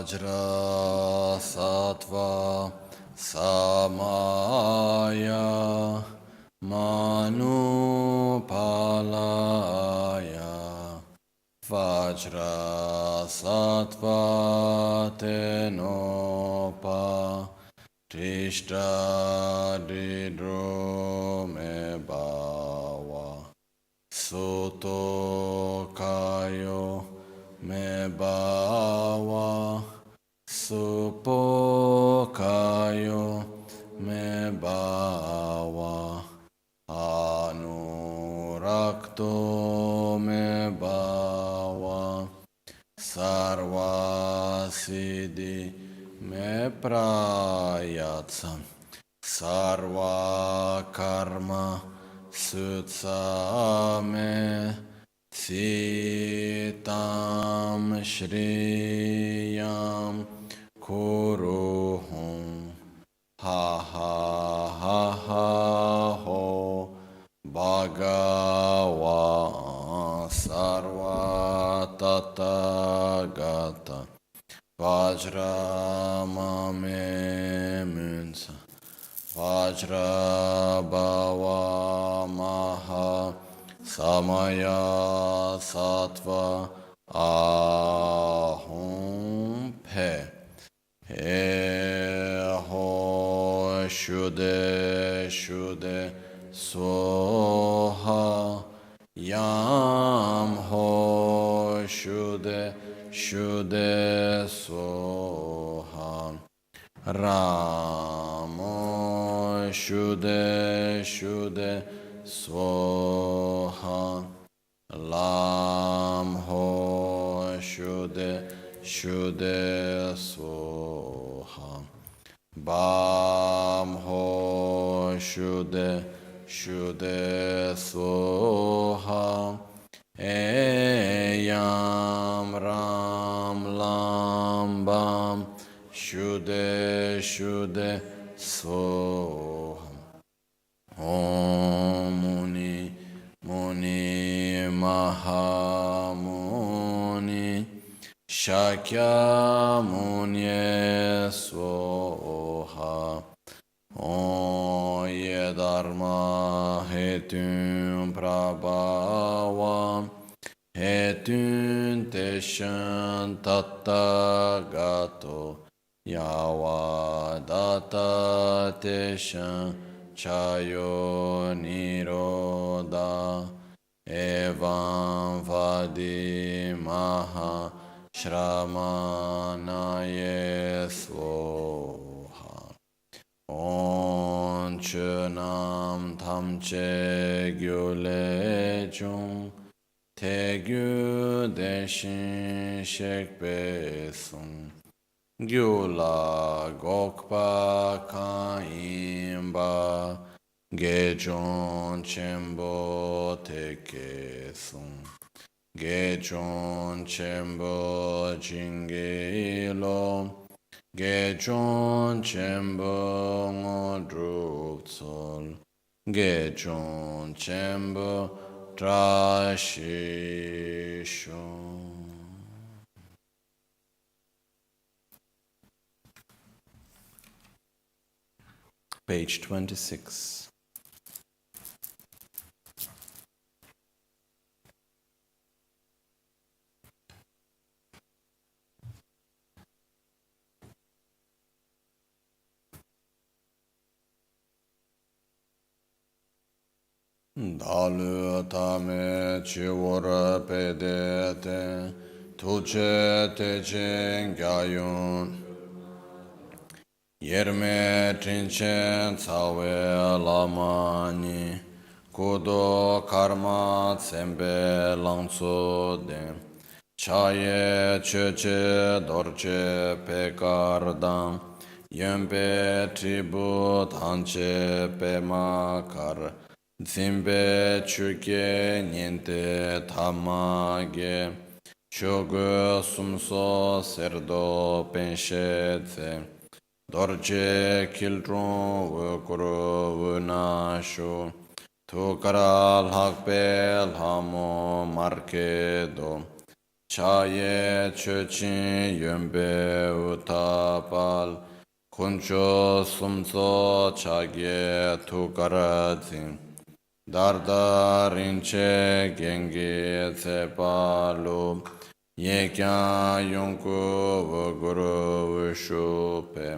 Vajra Sattva Samaya Manupalaya Vajra Sattva Tenopa Trishta Didro Me Bhava Soto Kayo Me Bhava Supo Kayo Me Bhava Anurakto Me Bhava Sarva Siddhi Me Prayatsa Sarva Karma Sutsa Me Sitam Shriyam Kuruhum Ha ha ha ha ho Bhagava Sarva Tathagata Vajra Mame Munsa Vajra Bhava Maha Samaya Sattva Ahum Pe He Ho Shude Shude Soha Yam Ho Shude Shude Soha Ramo Shude Shude Soha Lam Ho Shude Shude Soha Bam Ho Shude Shude Soha Eyam Ram Lam Bam Shude Shude Soha Om Muni Muni Mahamuni Shakya Muni Soha Om Ye Dharma Hetun Prabhava Hetun Teshan Tattagato Yavadata Teshan Chayo Niroda Evam Vadi Maha Shramanaye Svoha On Chunam Tamche Gyule Chung Tegyu Deshin Shekpe Sung Gyula Gokpa Kaimba Gejon Chembo Teke Sung Gejon Chembo Jingelo Gejon Chembo Ngodruk Sol Gejon Chembo Trashisho. Page 26. Dalu tame chivora pedete tuche teche gyayun yerme trinchen tsawe lamani kudo karma tsembe langso de chaye cheche dorche pekardam yempe tribu tanche pemakar Zimbe chuke niente tamage Shogu sumso serdo penshetse Dorje kiltron vukuru vunashu Tukara lhakpe lhamo markedo chaye chöchin yönbe utapal kuncho sumso chagye tukarazin darda rinche gengi tsepalu yekya yonku vaguru vishupe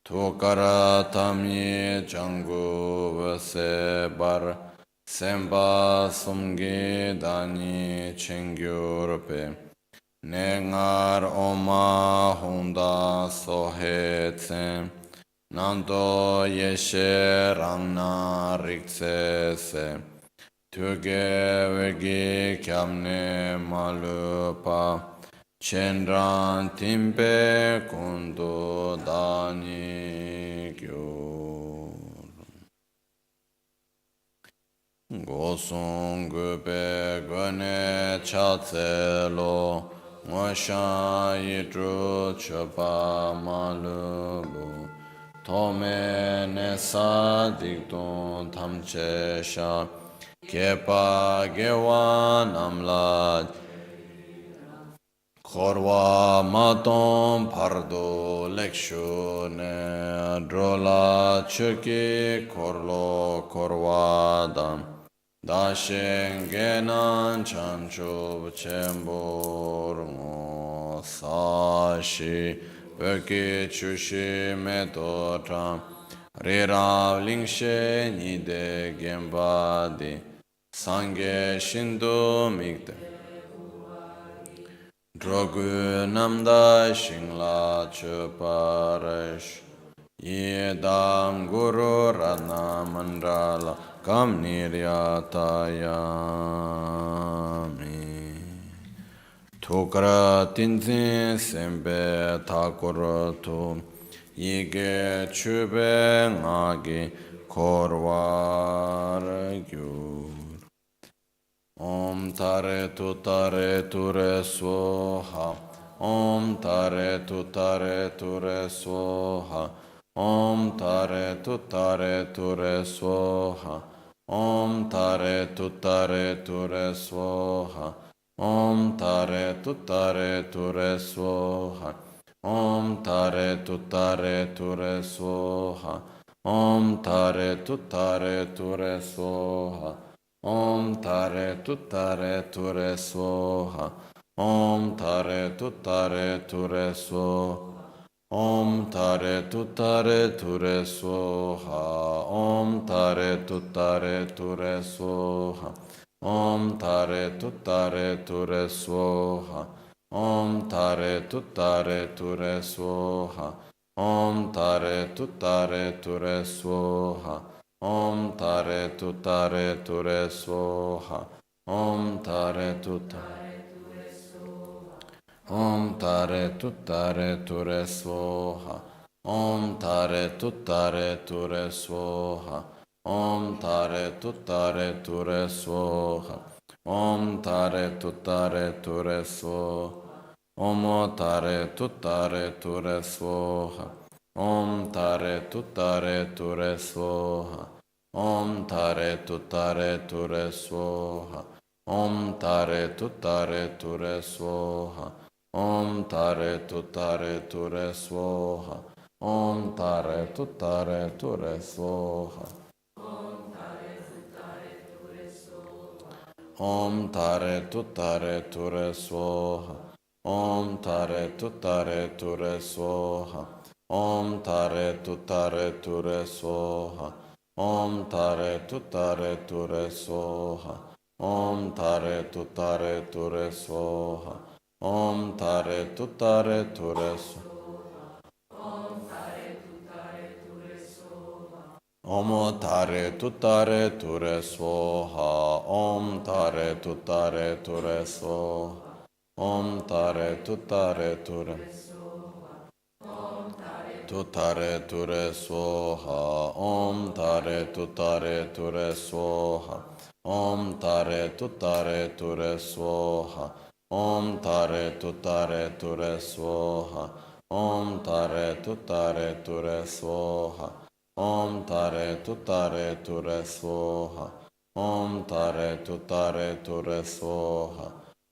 tukara tamye changu vasebar semba sumgi dani chengyurpe nengar oma honda sohetsen Nando yeshe rangna rikse se Tuge vegi kyamne malupa Chendran timpe kundu dani gyur Gosung gupe gane chatse lo Ngosha yidru chopa malubu Tome nesa dikdun tamche sha Kepa gewa namla Korwa maton pardo lekshu ne Drola chuki korlo korwa dam Dashen genan chanchu chembur ngo sashi Pöki chushi meto tram Rirav lingshe nide gembadi Sangye shindu mikde Drogu namda shingla chuparash Yedam guru radna mandala Kam niryatayami Tukra tinzin sembe takura tu Yige chube ngagi korvar gyur Om tare ture soha Om tare ture soha Om tare ture soha Om tare ture soha Om tare ture soha Om tare ture soha Om tare ture soha Om tare ture soha Om tare ture soha Om tare ture soha Om tare ture soha Om tare ture soha Om tare ture soha Om tare ture soha Om tare ture soha Om tare Om tare ture soha Om tare ture soha Om tare ture soha Om tare ture soha Om tare ture soha Om tare ture soha Om tare ture soha Om tare ture soha Om tare ture soha Om tare ture soha Om tare ture soha Om tare ture soha Om tare ture soha Om tare ture soha Om tare ture soha Om tare ture soha Om tare ture soha Om tare ture soha Om tare ture ture soha Om tare ture soha Om tare ture soha Om tare ture soha Om tare ture soha Om tare ture soha Om tare ture soha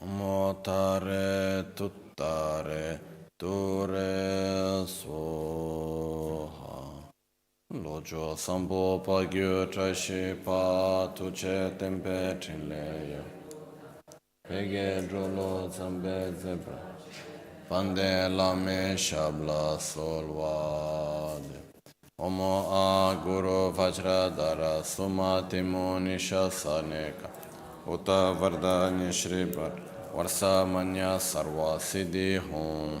Motare tuttare ture soha. Lojo sambo pagyo trashi pa tuche tempe trinleyo. Pege drolo zambe zebra. Pande lame shabla solvade. Omo a guru vajradara sumati munisha saneka. Uta vardanya shribar varsa manya sarva siddhi hum.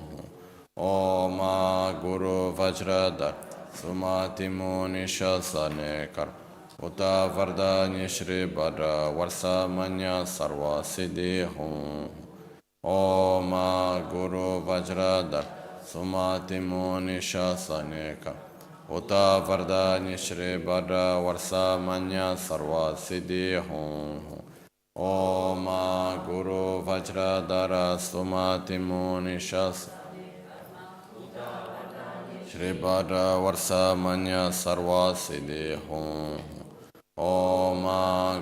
Om a guru vajradara sumati munisha saneka. Uta vardanya shribar varsa manya sarva siddhi hum. Om Guru Vajradhar Sumati Muni Shasaneka Uta Vardani Shri Bhadra Varsa Manya Sarva Siddhi Hum. Om Guru Vajradhar Sumati Muni Shasaneka Shri Bhadra Varsa Manya Sarva Siddhi Hum. Om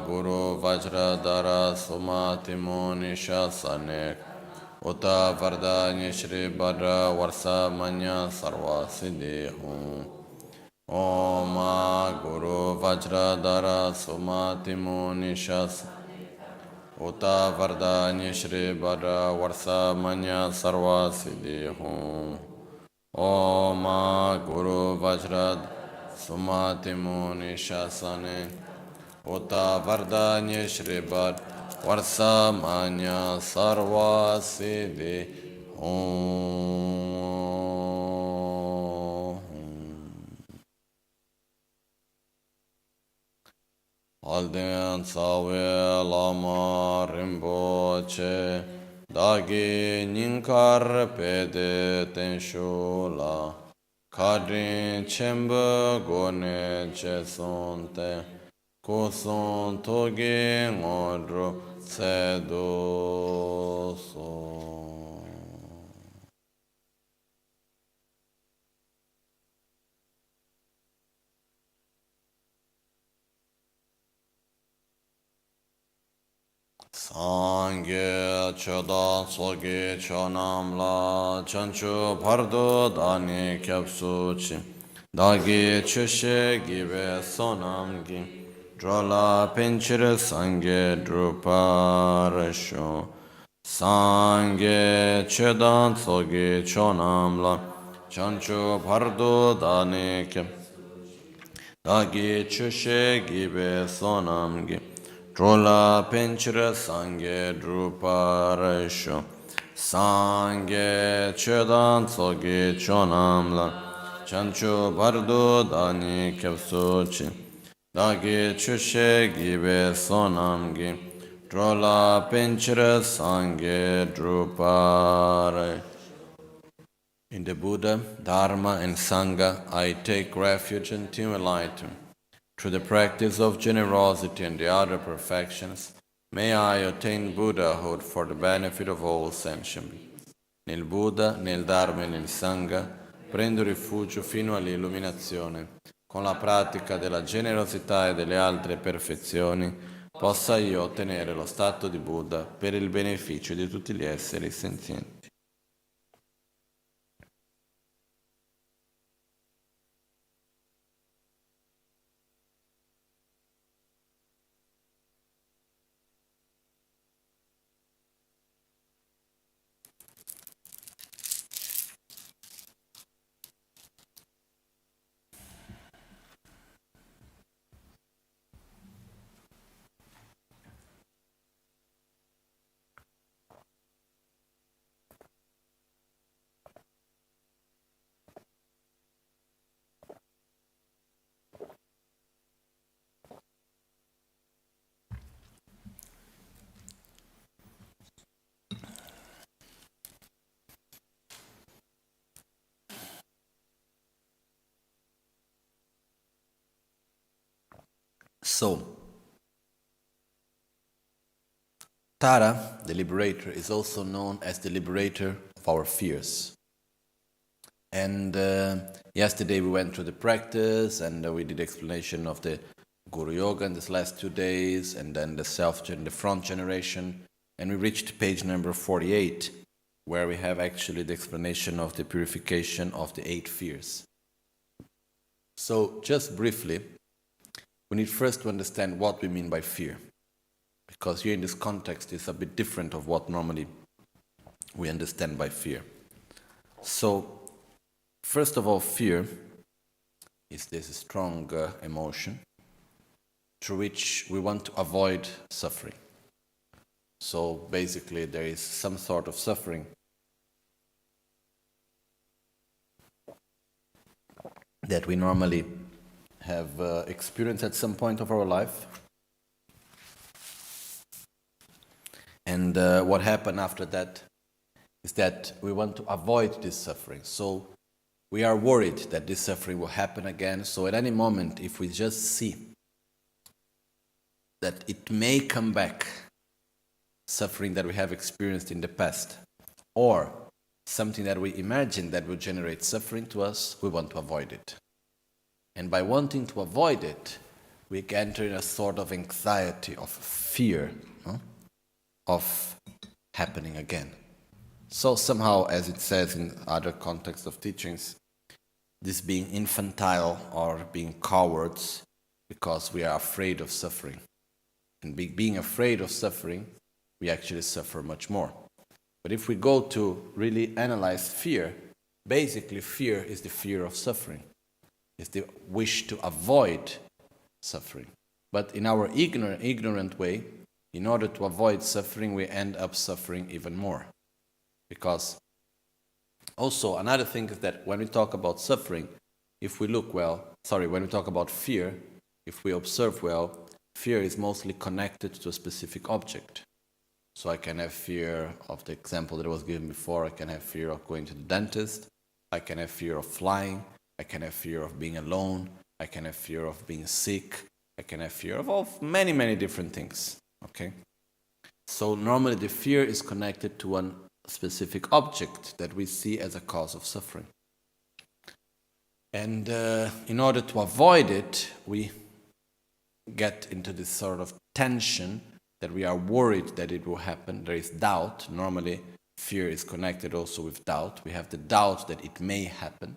Guru Vajradhara Sumati Muni Shasaneka Uta Vardanya Shri Bhadra Varsa Manya Sarva Siddhi Hum. Om Guru Vajradhara Sumati Muni Shasaneka Uta Vardanya Shri Bhadra Varsa Manya Sarva Siddhi Hum. Om Guru Vajradhara Sumati Muni Shasaneka Uta Vardanya Shri Bhadra Varsa Manya Sarva Siddhi Om. Alden Sawe Lama Rinpoche Dagi Ninkar Pede Tenshula Kadrin Chemba Gone Chesonte Koson Toge Ngodro Sedoso. Sangye Chodan Soge Chonamla Chanchu Pardo Dani Kyapsuchi Dagi Chushe Give Sonamgi Drola Pinchir Sangye Druparasho Sangye Chodan Soge Chonamla Chanchu Pardo Dani Kyapsuchi Dagi Chushe Give Sonamgi Drola Pinchira Sangye Druparasho Sangye Chodan Soge Chonamla Chancho Bardo Dani Kyapsuchi Dagi Chushe Gibe Sonamgi Drola Pinchira Sangye Drupare. In the Buddha, Dharma and Sangha, I take refuge until enlightenment. Through the practice of generosity and the other perfections, may I attain Buddhahood for the benefit of all sentient beings. Nel Buddha, nel Dharma e nel Sangha prendo rifugio fino all'illuminazione. Con la pratica della generosità e delle altre perfezioni, possa io ottenere lo stato di Buddha per il beneficio di tutti gli esseri senzienti. So, Tara, the liberator, is also known as the liberator of our fears. And yesterday we went through the practice, and we did explanation of the Guru Yoga in these last 2 days, and then the the front generation, and we reached page number 48, where we have actually the explanation of the purification of the 8 fears. So, just briefly, we need first to understand what we mean by fear, because here in this context it's a bit different of what normally we understand by fear. So, first of all, fear is this strong emotion through which we want to avoid suffering. So basically there is some sort of suffering that we normally have experienced at some point of our life. And what happened after that is that we want to avoid this suffering. So we are worried that this suffering will happen again. So at any moment, if we just see that it may come back, suffering that we have experienced in the past, or something that we imagine that will generate suffering to us, we want to avoid it. And by wanting to avoid it, we enter in a sort of anxiety, of fear, of happening again. So somehow, as it says in other contexts of teachings, this being infantile or being cowards because we are afraid of suffering. And being afraid of suffering, we actually suffer much more. But if we go to really analyze fear, basically fear is the fear of suffering. It's the wish to avoid suffering. But in our ignorant way, in order to avoid suffering, we end up suffering even more. Because also another thing is that when we talk about suffering, if we look when we talk about fear, if we observe well, fear is mostly connected to a specific object. So I can have fear of the example that was given before. I can have fear of going to the dentist. I can have fear of flying. I can have fear of being alone. I can have fear of being sick. I can have fear of many, many different things. Okay? So normally the fear is connected to one specific object that we see as a cause of suffering. And in order to avoid it, we get into this sort of tension that we are worried that it will happen. There is doubt. Normally, fear is connected also with doubt. We have the doubt that it may happen.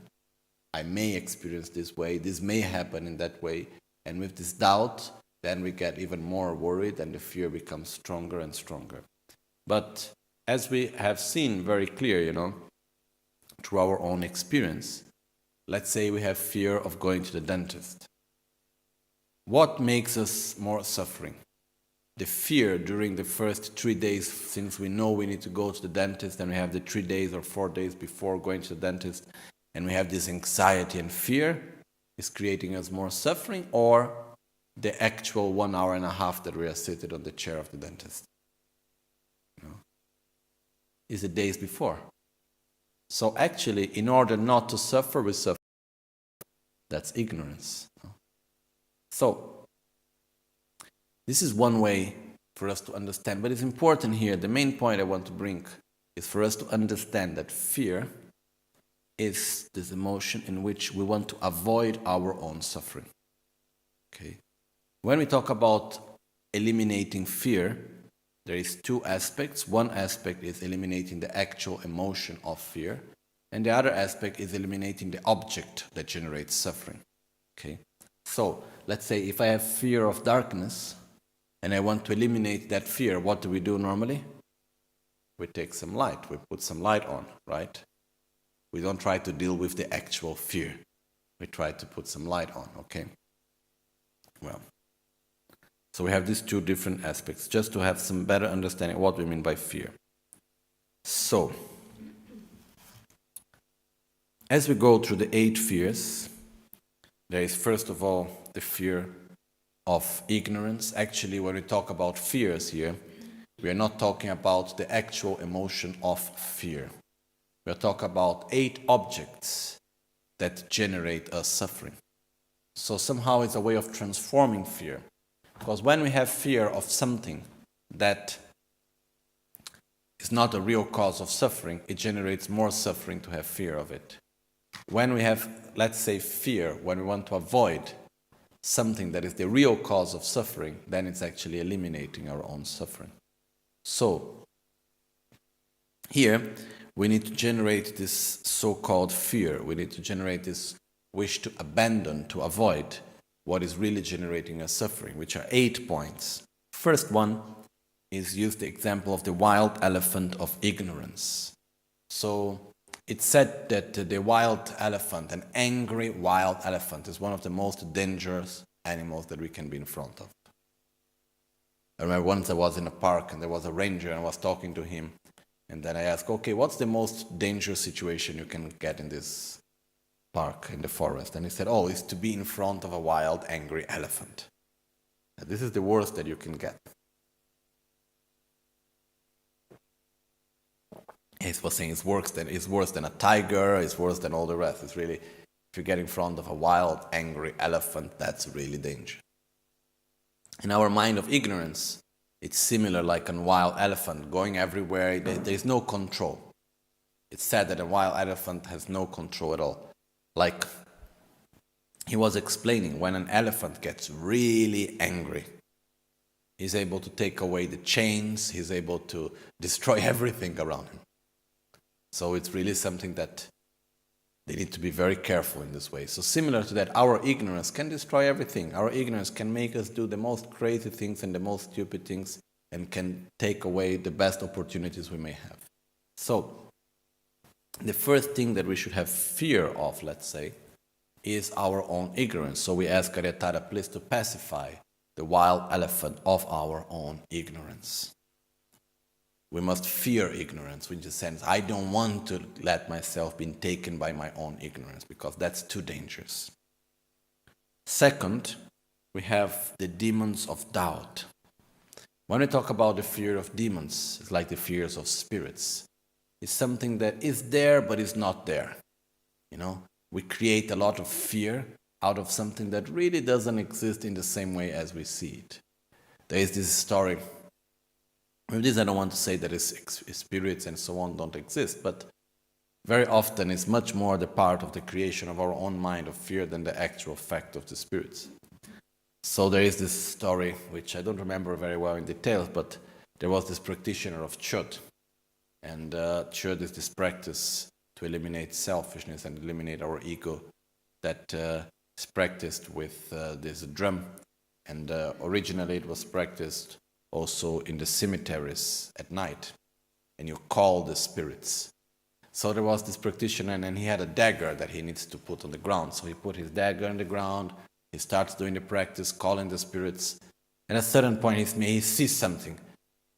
I may experience this way. This may happen in that way. And with this doubt, then we get even more worried and the fear becomes stronger and stronger. But as we have seen very clear, through our own experience, let's say we have fear of going to the dentist. What makes us more suffering? The fear during the first 3 days, since we know we need to go to the dentist, and we have the 3 days or 4 days before going to the dentist, and we have this anxiety and fear, is creating us more suffering, or the actual 1 hour and a half that we are seated on the chair of the dentist? Is the days before. So actually, in order not to suffer, we suffer. That's ignorance. So, this is one way for us to understand, but it's important here. The main point I want to bring is for us to understand that fear is this emotion in which we want to avoid our own suffering. Okay? When we talk about eliminating fear, there is 2 aspects. One aspect is eliminating the actual emotion of fear, and the other aspect is eliminating the object that generates suffering. Okay? So, let's say if I have fear of darkness, and I want to eliminate that fear, what do we do normally? We take some light, we put some light on, right? We don't try to deal with the actual fear. We try to put some light on, okay? Well, so we have these 2 different aspects, just to have some better understanding of what we mean by fear. So, as we go through the 8 fears, there is first of all the fear of ignorance. Actually, when we talk about fears here, we are not talking about the actual emotion of fear. We are talking about 8 objects that generate us suffering. So somehow it's a way of transforming fear. Because when we have fear of something that is not a real cause of suffering, it generates more suffering to have fear of it. When we have, let's say, fear, when we want to avoid something that is the real cause of suffering, then it's actually eliminating our own suffering. So, here, we need to generate this so-called fear. We need to generate this wish to abandon, to avoid what is really generating us suffering, which are 8 points. First one is use the example of the wild elephant of ignorance. So it's said that the wild elephant, an angry wild elephant, is one of the most dangerous animals that we can be in front of. I remember once I was in a park and there was a ranger and I was talking to him, and then I asked, okay, what's the most dangerous situation you can get in this park, in the forest? And he said, oh, it's to be in front of a wild, angry elephant. This is the worst that you can get. He was saying it's worse than a tiger, it's worse than all the rest. It's really, if you get in front of a wild, angry elephant, that's really dangerous. In our mind of ignorance, it's similar like a wild elephant going everywhere. There is no control. It's said that a wild elephant has no control at all. Like he was explaining, when an elephant gets really angry, he's able to take away the chains, he's able to destroy everything around him. So it's really something that they need to be very careful in this way. So similar to that, our ignorance can destroy everything. Our ignorance can make us do the most crazy things and the most stupid things and can take away the best opportunities we may have. So the first thing that we should have fear of, let's say, is our own ignorance. So we ask Arya Tara, please, to pacify the wild elephant of our own ignorance. We must fear ignorance, which is sense, I don't want to let myself be taken by my own ignorance, because that's too dangerous. Second, we have the demons of doubt. When we talk about the fear of demons, it's like the fears of spirits. It's something that is there, but is not there. You know, we create a lot of fear out of something that really doesn't exist in the same way as we see it. There is this story. With this, I don't want to say that spirits and so on don't exist, but very often it's much more the part of the creation of our own mind of fear than the actual fact of the spirits. So there is this story, which I don't remember very well in details, but there was this practitioner of Chöd. And Chöd is this practice to eliminate selfishness and eliminate our ego that is practiced with this drum. And originally it was practiced also in the cemeteries at night, and you call the spirits. So there was this practitioner, and he had a dagger that he needs to put on the ground. So he put his dagger on the ground, he starts doing the practice, calling the spirits, and at a certain point he sees something,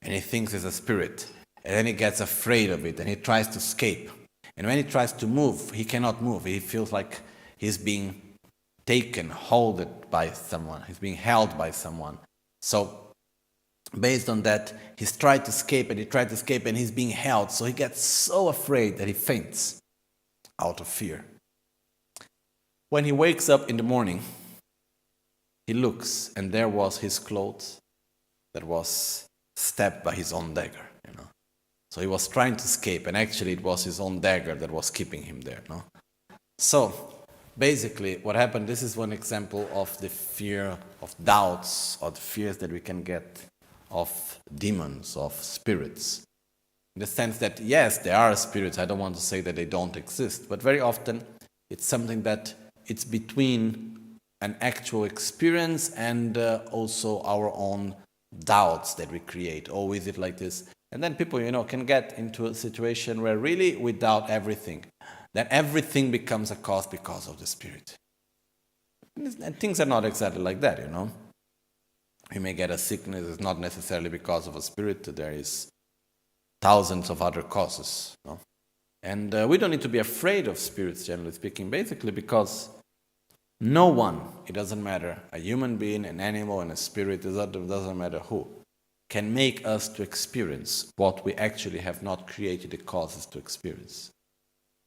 and he thinks it's a spirit, and then he gets afraid of it, and he tries to escape. And when he tries to move, he cannot move. He feels like he's being taken, held by someone, he's being held by someone. So based on that, he's tried to escape and he's being held. So he gets so afraid that he faints out of fear. When he wakes up in the morning, he looks, and there was his clothes that was stabbed by his own dagger. So he was trying to escape, and actually it was his own dagger that was keeping him there. So basically what happened, this is one example of the fear of doubts, or the fears that we can get of demons, of spirits. In the sense that, yes, there are spirits, I don't want to say that they don't exist, but very often it's something that it's between an actual experience and also our own doubts that we create. Oh, is it like this? And then people, can get into a situation where really we doubt everything. Then everything becomes a cause because of the spirit. And things are not exactly like that, We may get a sickness, it's not necessarily because of a spirit. There is thousands of other causes. And we don't need to be afraid of spirits, generally speaking, basically because no one, it doesn't matter, a human being, an animal, and a spirit, it doesn't matter who, can make us to experience what we actually have not created the causes to experience.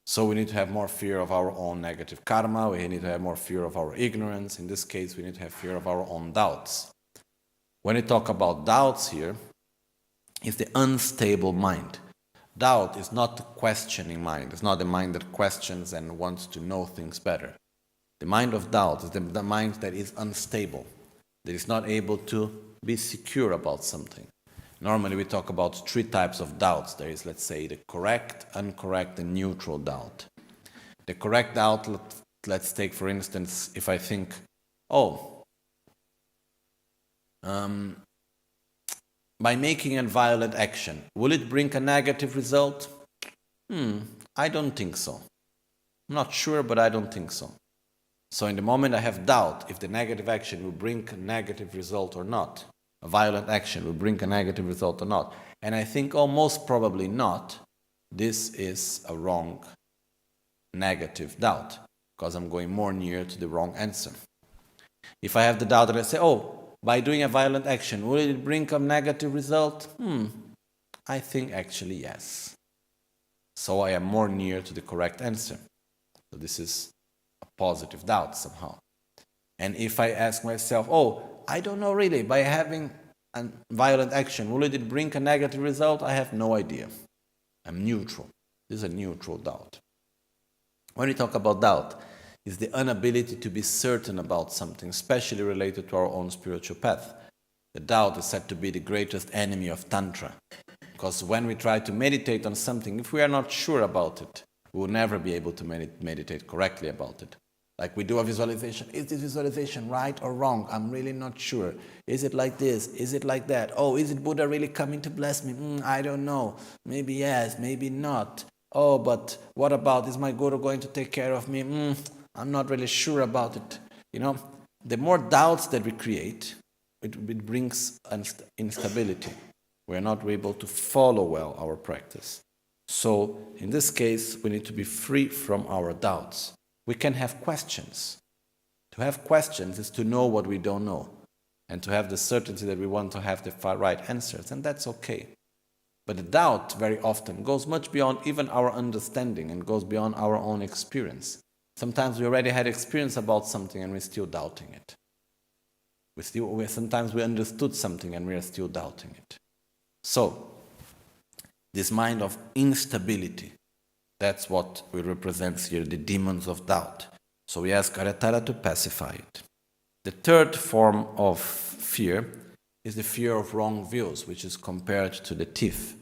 So we need to have more fear of our own negative karma, we need to have more fear of our ignorance. In this case, we need to have fear of our own doubts. When we talk about doubts here, it's the unstable mind. Doubt is not the questioning mind. It's not the mind that questions and wants to know things better. The mind of doubt is the mind that is unstable, that is not able to be secure about something. Normally we talk about 3 types of doubts. There is, let's say, the correct, incorrect, and neutral doubt. The correct doubt, let's take for instance, if I think, by making a violent action, will it bring a negative result? I don't think so. I'm not sure, but I don't think so. So in the moment I have doubt if the negative action will bring a negative result or not, a violent action will bring a negative result or not, and I think, most probably not, this is a wrong negative doubt, because I'm going more near to the wrong answer. If I have the doubt and I say, by doing a violent action, will it bring a negative result? I think actually yes. So I am more near to the correct answer. So this is a positive doubt somehow. And if I ask myself, I don't know really, by having a violent action, will it bring a negative result? I have no idea. I'm neutral. This is a neutral doubt. When we talk about doubt, it's the inability to be certain about something, especially related to our own spiritual path. The doubt is said to be the greatest enemy of Tantra. Because when we try to meditate on something, if we are not sure about it, we will never be able to meditate correctly about it. Like we do a visualization. Is this visualization right or wrong? I'm really not sure. Is it like this? Is it like that? Is it Buddha really coming to bless me? I don't know. Maybe yes, maybe not. But what about, is my Guru going to take care of me? I'm not really sure about it. The more doubts that we create, it brings instability. We are not able to follow well our practice. So, in this case, we need to be free from our doubts. We can have questions. To have questions is to know what we don't know, and to have the certainty that we want to have the right answers, and that's okay. But the doubt very often goes much beyond even our understanding and goes beyond our own experience. Sometimes we already had experience about something and we're still doubting it. Sometimes we understood something and we are still doubting it. So, this mind of instability, that's what we represent here, the demons of doubt. So we ask Tara to pacify it. The third form of fear is the fear of wrong views, which is compared to the thief.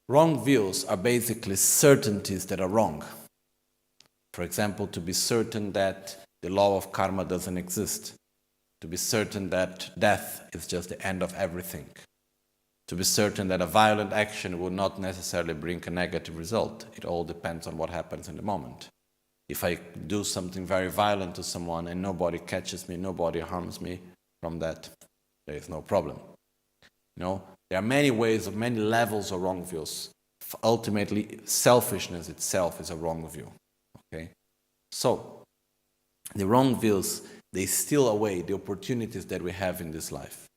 Wrong views are basically certainties that are wrong. For example, to be certain that the law of karma doesn't exist. To be certain that death is just the end of everything. To be certain that a violent action will not necessarily bring a negative result. It all depends on what happens in the moment. If I do something very violent to someone and nobody catches me, nobody harms me from that, there is no problem. There are many ways, many levels of wrong views. Ultimately, selfishness itself is a wrong view. Okay? So, the wrong views, they steal away the opportunities that we have in this life.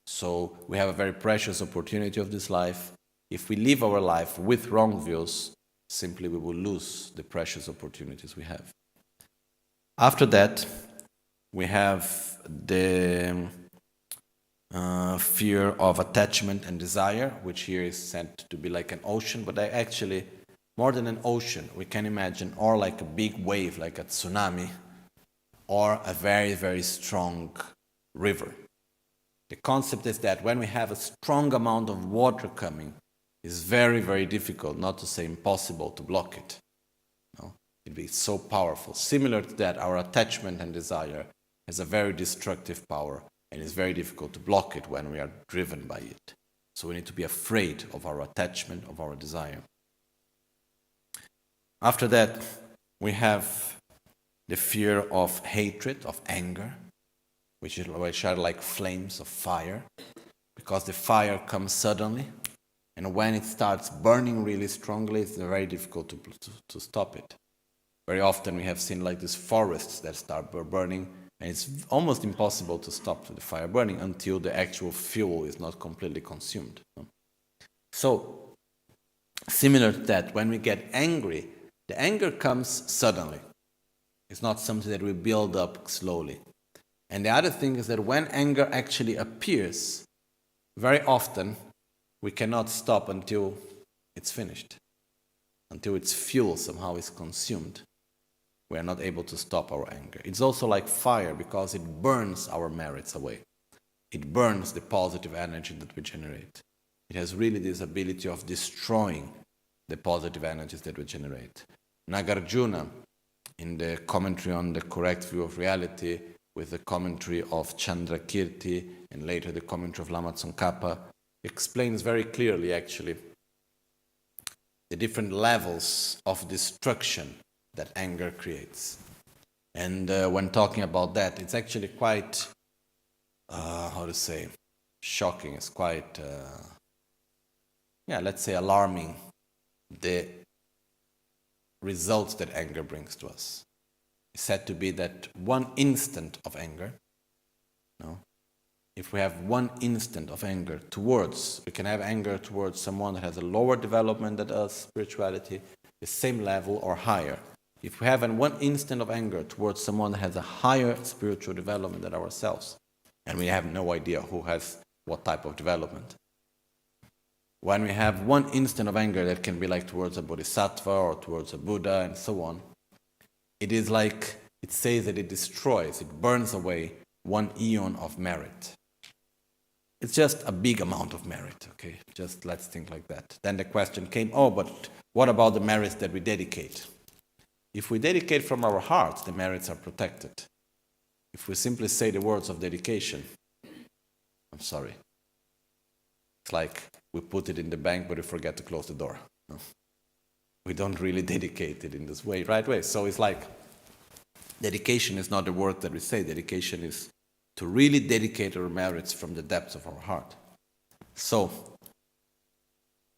So, we have a very precious opportunity of this life. If we live our life with wrong views, simply we will lose the precious opportunities we have. After that, we have the fear of attachment and desire, which here is said to be like an ocean, but actually, more than an ocean, we can imagine, or like a big wave, like a tsunami, or a very, very strong river. The concept is that when we have a strong amount of water coming, it's very, very difficult, not to say impossible, to block it. It'd be so powerful. Similar to that, our attachment and desire has a very destructive power, and it's very difficult to block it when we are driven by it. So we need to be afraid of our attachment, of our desire. After that, we have the fear of hatred, of anger, which are like flames of fire, because the fire comes suddenly, and when it starts burning really strongly, it's very difficult to stop it. Very often we have seen like these forests that start burning, and it's almost impossible to stop the fire burning until the actual fuel is not completely consumed. So, similar to that, when we get angry, the anger comes suddenly. It's not something that we build up slowly. And the other thing is that when anger actually appears, very often we cannot stop until it's finished, until its fuel somehow is consumed. We are not able to stop our anger. It's also like fire because it burns our merits away. It burns the positive energy that we generate. It has really this ability of destroying the positive energies that we generate. Nagarjuna, in the commentary on the correct view of reality, with the commentary of Chandrakirti and later the commentary of Lama Tsongkhapa, explains very clearly actually the different levels of destruction that anger creates. And when talking about that, it's actually quite, shocking. It's quite, let's say alarming, the results that anger brings to us. It's said to be that one instant of anger, if we have one instant of anger we can have anger towards someone that has a lower development than us, spirituality, the same level or higher. If we have one instant of anger towards someone that has a higher spiritual development than ourselves, and we have no idea who has what type of development. When we have one instant of anger that can be like towards a bodhisattva or towards a Buddha and so on, it is like, it says that it destroys, it burns away one eon of merit. It's just a big amount of merit, okay? Just let's think like that. Then the question came, but what about the merits that we dedicate? If we dedicate from our hearts, the merits are protected. If we simply say the words of dedication, I'm sorry. It's like we put it in the bank, but we forget to close the door. No. We don't really dedicate it in this right way. So it's like, dedication is not the word that we say. Dedication is to really dedicate our merits from the depths of our heart. So,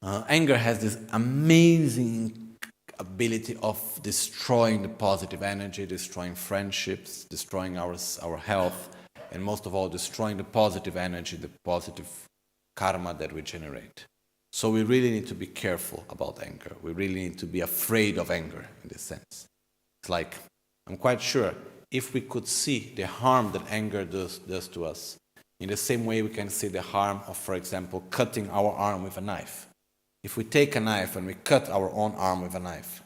anger has this amazing ability of destroying the positive energy, destroying friendships, destroying our health, and most of all, destroying the positive energy, the positive karma that we generate. So we really need to be careful about anger. We really need to be afraid of anger in this sense. It's like, I'm quite sure, if we could see the harm that anger does to us, in the same way we can see the harm of, for example, cutting our arm with a knife. If we take a knife and we cut our own arm with a knife,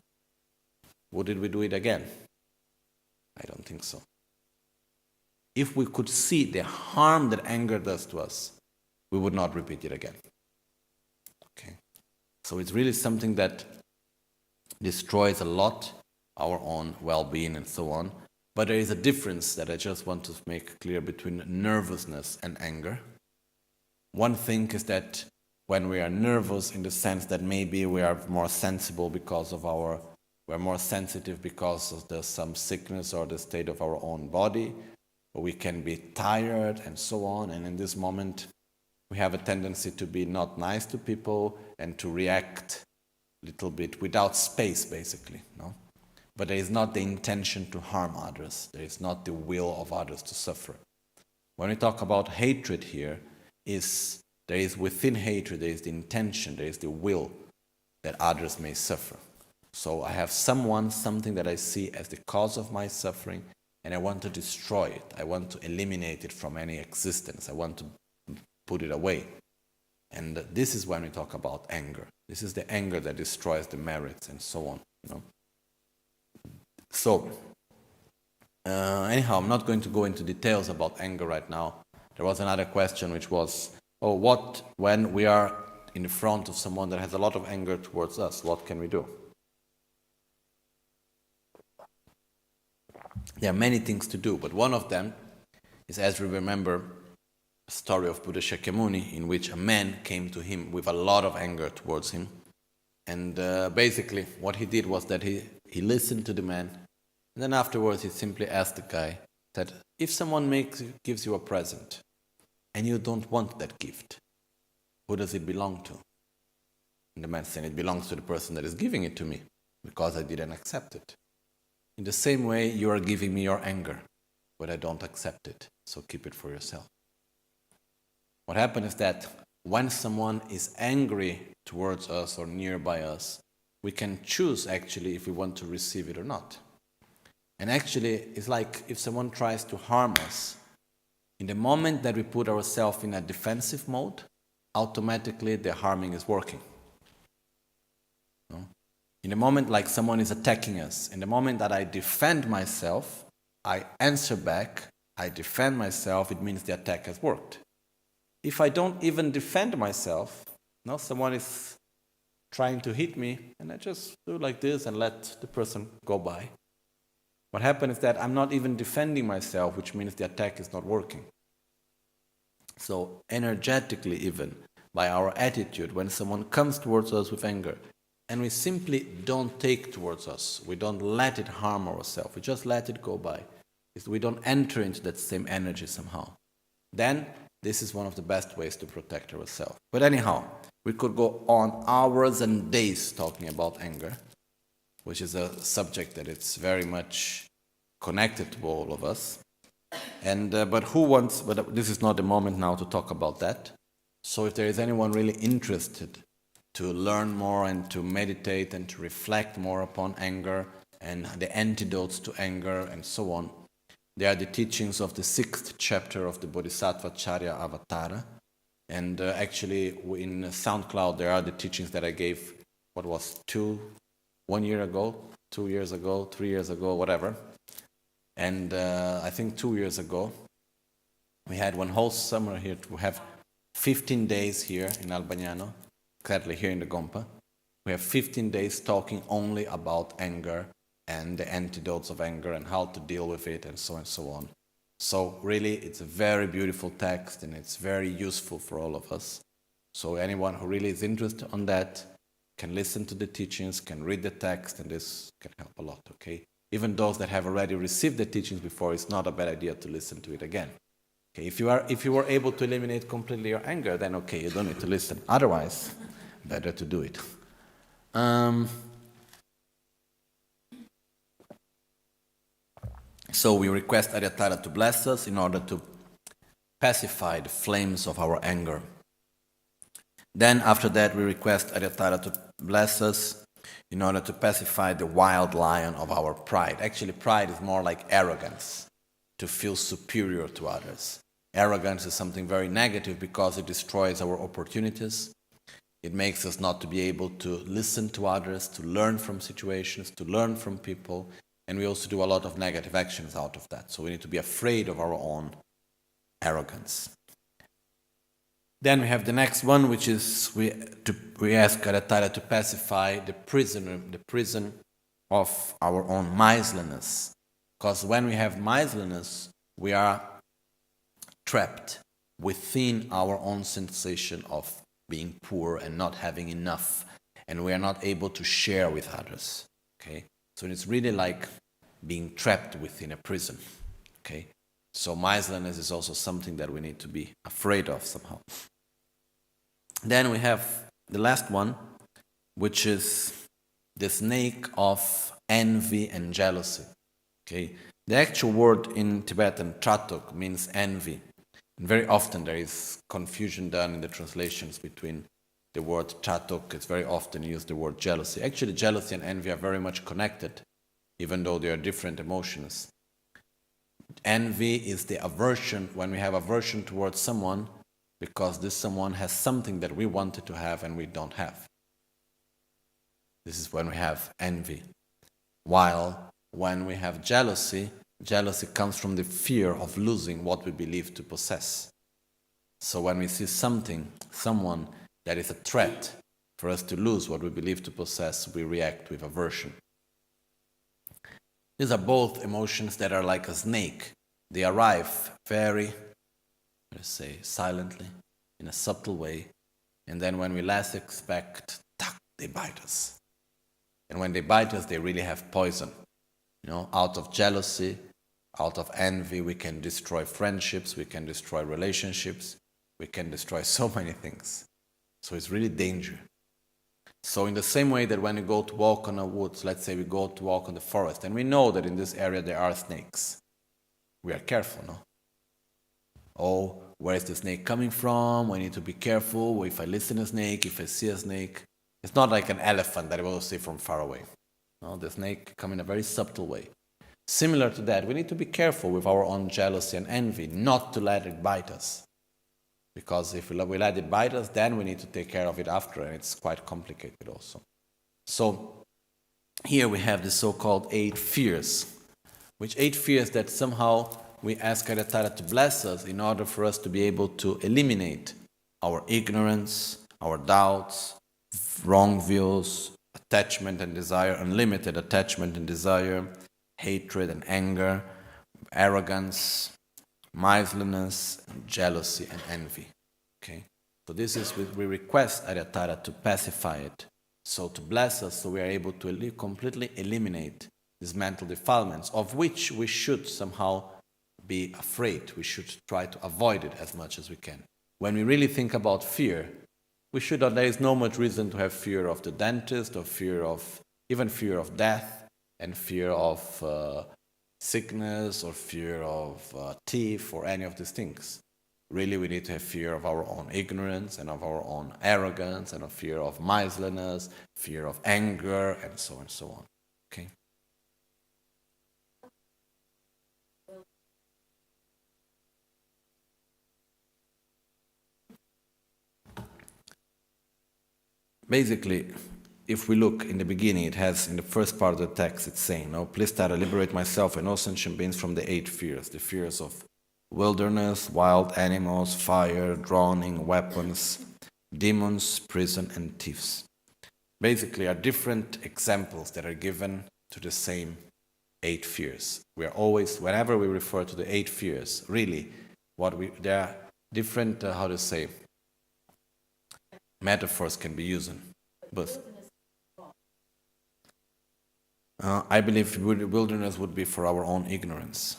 would we do it again? I don't think so. If we could see the harm that anger does to us, we would not repeat it again. Okay. So it's really something that destroys a lot our own well-being and so on. But there is a difference that I just want to make clear between nervousness and anger. One thing is that when we are nervous, in the sense that maybe we are more sensible because of we're more sensitive because of some sickness or the state of our own body, or we can be tired and so on, and in this moment we have a tendency to be not nice to people and to react a little bit without space, basically, no? But there is not the intention to harm others. There is not the will of others to suffer. When we talk about hatred here, there is within hatred, there is the intention, there is the will that others may suffer. So I have something that I see as the cause of my suffering, and I want to destroy it. I want to eliminate it from any existence. I want to put it away. And this is when we talk about anger. This is the anger that destroys the merits and so on, you know. So, anyhow, I'm not going to go into details about anger right now. There was another question which was, when we are in the front of someone that has a lot of anger towards us, what can we do? There are many things to do, but one of them is, as we remember, a story of Buddha Shakyamuni in which a man came to him with a lot of anger towards him. And basically what he did was that he listened to the man, and then afterwards he simply asked the guy that if someone gives you a present and you don't want that gift, who does it belong to? And the man said, it belongs to the person that is giving it to me because I didn't accept it. In the same way, you are giving me your anger, but I don't accept it, so keep it for yourself. What happened is that when someone is angry towards us or nearby us, we can choose actually if we want to receive it or not. And actually, it's like if someone tries to harm us, In the moment that we put ourselves in a defensive mode, automatically the harming is working. No? In the moment like someone is attacking us, in the moment that I defend myself, I answer back, I defend myself, it means the attack has worked. If I don't even defend myself, no, someone is trying to hit me, and I just do like this and let the person go by. What happens is that I'm not even defending myself, which means the attack is not working. So energetically even, by our attitude, when someone comes towards us with anger, and we simply don't take towards us, we don't let it harm ourselves, we just let it go by. We don't enter into that same energy somehow. Then this is one of the best ways to protect ourselves. But anyhow, we could go on hours and days talking about anger, which is a subject that it's very much connected to all of us. And but this is not the moment now to talk about that. So if there is anyone really interested to learn more and to meditate and to reflect more upon anger and the antidotes to anger and so on, there are the teachings of the 6th chapter of the Bodhisattva Charya Avatara. And actually in SoundCloud there are the teachings that I gave, 1 year ago, 2 years ago, 3 years ago, whatever. And I think 2 years ago, we had one whole summer here to have 15 days here in Albagnano, exactly here in the Gompa. We have 15 days talking only about anger and the antidotes of anger and how to deal with it and so on. So really, it's a very beautiful text and it's very useful for all of us. So anyone who really is interested on that can listen to the teachings, can read the text, and this can help a lot, okay? Even those that have already received the teachings before, it's not a bad idea to listen to it again. Okay, if you were able to eliminate completely your anger, then okay, you don't need to listen. Otherwise, better to do it. So we request Arya Tara to bless us in order to pacify the flames of our anger. Then after that we request Arya Tara to bless us in order to pacify the wild lion of our pride. Actually, pride is more like arrogance, to feel superior to others. Arrogance is something very negative because it destroys our opportunities. It makes us not to be able to listen to others, to learn from situations, to learn from people. And we also do a lot of negative actions out of that. So we need to be afraid of our own arrogance. Then we have the next one, which is we ask Arya Tara to pacify the prison of our own miserliness. Because when we have miserliness, we are trapped within our own sensation of being poor and not having enough, and we are not able to share with others. Okay, so it's really like being trapped within a prison. Okay, so miserliness is also something that we need to be afraid of somehow. Then we have the last one, which is the snake of envy and jealousy. Okay, the actual word in Tibetan, tratok, means envy. And very often there is confusion done in the translations between the word tratok. It's very often used the word jealousy. Actually, jealousy and envy are very much connected, even though they are different emotions. Envy is the aversion, when we have aversion towards someone, because this someone has something that we wanted to have and we don't have. This is when we have envy. While when we have jealousy, jealousy comes from the fear of losing what we believe to possess. So when we see someone that is a threat for us to lose what we believe to possess, we react with aversion. These are both emotions that are like a snake. They arrive very, let's say, silently, in a subtle way, and then when we last expect, they bite us. And when they bite us, they really have poison. You know, out of jealousy, out of envy, we can destroy friendships, we can destroy relationships, we can destroy so many things. So it's really danger. So in the same way that when we go to walk on a woods, let's say we go to walk on the forest, and we know that in this area there are snakes, we are careful, no? Oh, where is the snake coming from? We need to be careful. If I listen to a snake, if I see a snake, it's not like an elephant that I will see from far away. No, the snake comes in a very subtle way. Similar to that, we need to be careful with our own jealousy and envy, not to let it bite us. Because if we let it bite us, then we need to take care of it after, and it's quite complicated also. So here we have the so-called 8 fears, which 8 fears that somehow we ask Aryatara to bless us in order for us to be able to eliminate our ignorance, our doubts, wrong views, attachment and desire, unlimited attachment and desire, hatred and anger, arrogance, miserliness, jealousy and envy. Okay? So this is we request Aryatara to pacify it, so to bless us, so we are able to completely eliminate these mental defilements, of which we should somehow be afraid. We should try to avoid it as much as we can. When we really think about fear, there is no much reason to have fear of the dentist, or even fear of death, and fear of sickness, or fear of thief, or any of these things. Really, we need to have fear of our own ignorance, and of our own arrogance, and of fear of miserliness, fear of anger, and so on. Okay? Basically, if we look in the beginning, it has, in the first part of the text, it's saying, please Tara, liberate myself and all sentient beings from the 8 fears, the fears of wilderness, wild animals, fire, drowning, weapons, demons, prison, and thieves. Basically, are different examples that are given to the same 8 fears. We are always, whenever we refer to the 8 fears, really, there are different, metaphors can be used. But I believe wilderness would be for our own ignorance.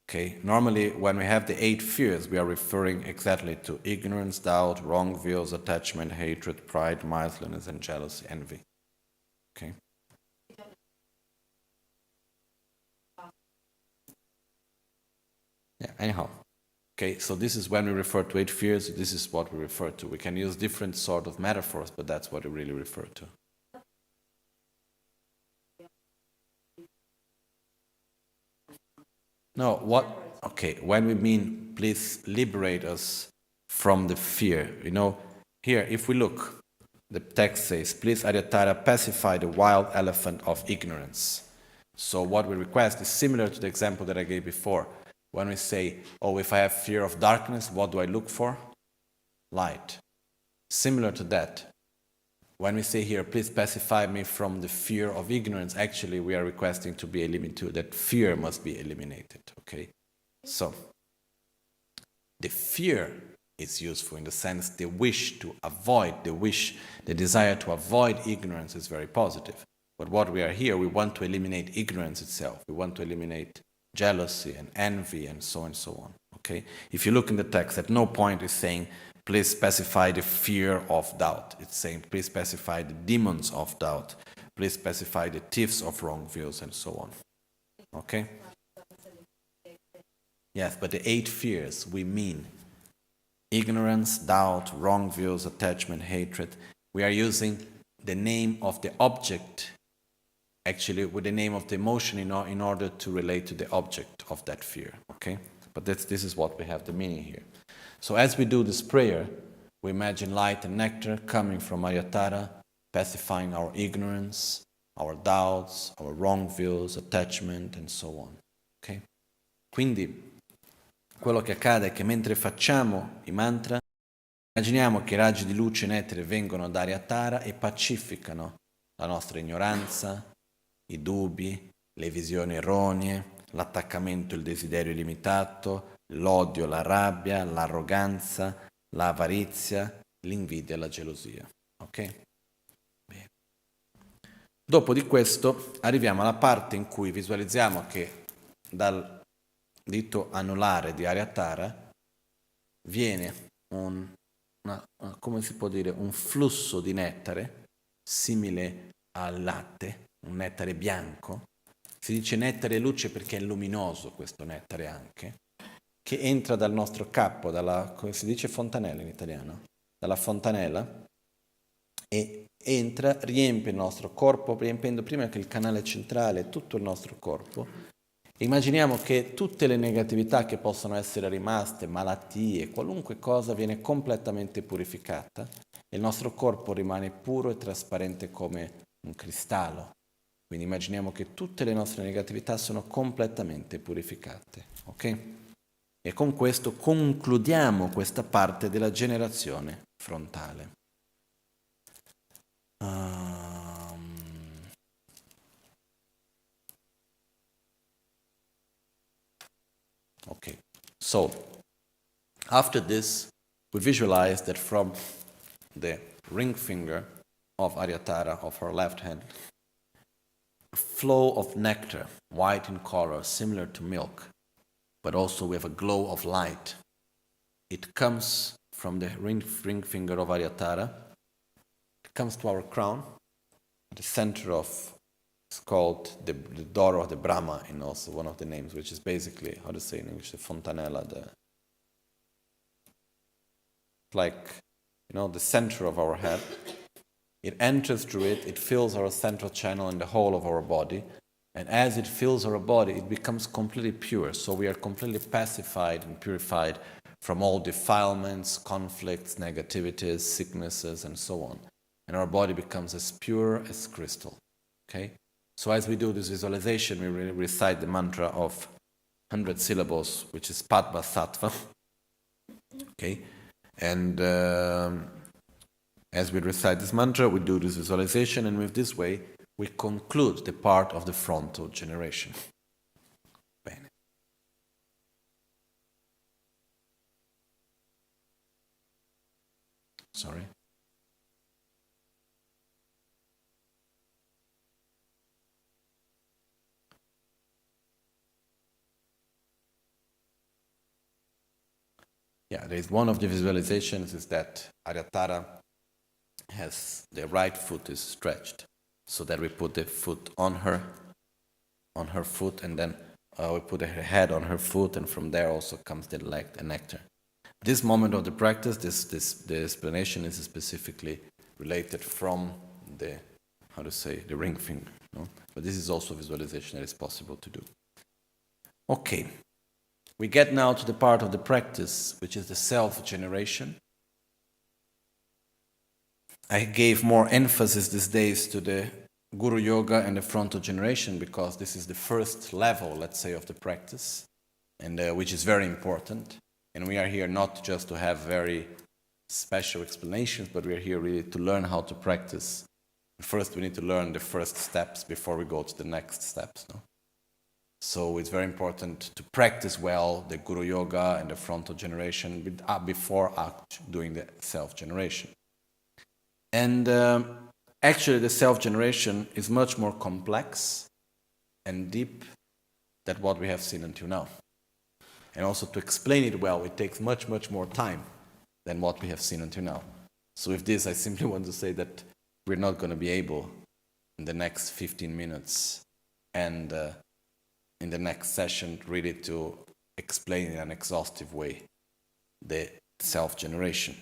Okay. Normally, when we have the 8 fears, we are referring exactly to ignorance, doubt, wrong views, attachment, hatred, pride, miserliness, and jealousy, envy. Okay. Yeah. Anyhow. Okay, so this is when we refer to 8 fears, this is what we refer to. We can use different sort of metaphors, but that's what we really refer to. No, when we mean, please liberate us from the fear. Here, if we look, the text says, please Aryatara, pacify the wild elephant of ignorance. So what we request is similar to the example that I gave before. When we say, if I have fear of darkness, what do I look for? Light. Similar to that, when we say here, please pacify me from the fear of ignorance, actually we are requesting to be eliminated, that fear must be eliminated. Okay? So, the fear is useful in the sense the desire to avoid ignorance is very positive. But what we are here, we want to eliminate ignorance itself. We want to eliminate jealousy and envy and so on. Okay? If you look in the text, at no point is saying, please specify the fear of doubt. It's saying, please specify the demons of doubt. Please specify the thieves of wrong views and so on. Okay? Yes, but the 8 fears, we mean ignorance, doubt, wrong views, attachment, hatred. We are using the name of the object, actually with the name of the emotion in order to relate to the object of that fear. Okay? But this is what we have the meaning here. So as we do this prayer, we imagine light and nectar coming from Aryatara, pacifying our ignorance, our doubts, our wrong views, attachment, and so on. Okay? Quindi, quello che accade è che mentre facciamo i mantra, immaginiamo che i raggi di luce e nettare vengono da Aryatara e pacificano la nostra ignoranza, i dubbi, le visioni erronee, l'attaccamento e il desiderio illimitato, l'odio, la rabbia, l'arroganza, l'avarizia, l'invidia e la gelosia. Ok? Bene. Dopo di questo arriviamo alla parte in cui visualizziamo che dal dito anulare di Aryatara viene un flusso di nettare simile al latte, un nettare bianco. Si dice nettare e luce perché è luminoso questo nettare anche, che entra dal nostro cappo, come si dice fontanella in italiano, dalla fontanella, e riempie il nostro corpo, riempiendo prima che il canale centrale, tutto il nostro corpo, Immaginiamo che tutte le negatività che possono essere rimaste, malattie, qualunque cosa viene completamente purificata e il nostro corpo rimane puro e trasparente come un cristallo. Quindi immaginiamo che tutte le nostre negatività sono completamente purificate, ok? E con questo concludiamo questa parte della generazione frontale. Okay, so after this, we visualize that from the ring finger of Aryatara of her left hand, a flow of nectar, white in color, similar to milk, but also with a glow of light. It comes from the ring finger of Aryatara. It comes to our crown, at the center of, it's called the door of the Brahma, in also one of the names, which is basically, how to say in English, the fontanella, the center of our head. It enters through it, it fills our central channel and the whole of our body. And as it fills our body, it becomes completely pure. So we are completely pacified and purified from all defilements, conflicts, negativities, sicknesses, and so on. And our body becomes as pure as crystal. Okay? So as we do this visualization, we recite the mantra of 100 syllables, which is Padma Sattva. Okay? And as we recite this mantra, we do this visualization, and with this way, we conclude the part of the frontal generation. Bene. Sorry. Yeah, there is one of the visualizations is that Aryatara has the right foot is stretched, so that we put the foot on her foot, and then we put her head on her foot, and from there also comes the nectar. This moment of the practice, the explanation is specifically related from the ring finger. No? But this is also a visualization that is possible to do. Okay. We get now to the part of the practice, which is the self-generation. I gave more emphasis these days to the Guru Yoga and the frontal generation because this is the first level, let's say, of the practice, and which is very important. And we are here not just to have very special explanations, but we are here really to learn how to practice. First, we need to learn the first steps before we go to the next steps. No? So it's very important to practice well the Guru Yoga and the frontal generation before doing the self-generation. And actually the self-generation is much more complex and deep than what we have seen until now. And also to explain it well, it takes much, much more time than what we have seen until now. So with this, I simply want to say that we're not going to be able in the next 15 minutes and in the next session really to explain in an exhaustive way the self-generation.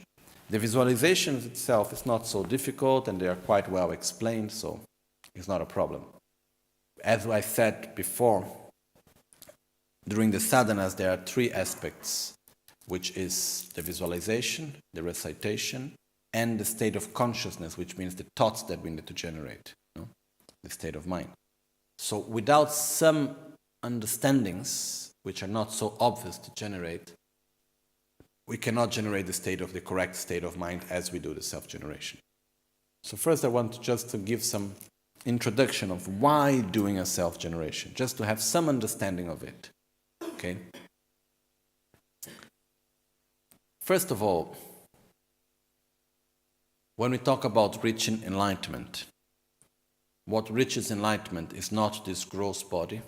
The visualizations itself is not so difficult and they are quite well explained, so it's not a problem. As I said before, during the sadhanas there are three aspects, which is the visualization, the recitation, and the state of consciousness, which means the thoughts that we need to generate, the state of mind. So without some understandings, which are not so obvious to generate, we cannot generate the correct state of mind as we do the self-generation. So first I want just to give some introduction of why doing a self-generation, just to have some understanding of it. Okay? First of all, when we talk about reaching enlightenment, what reaches enlightenment is not this gross body,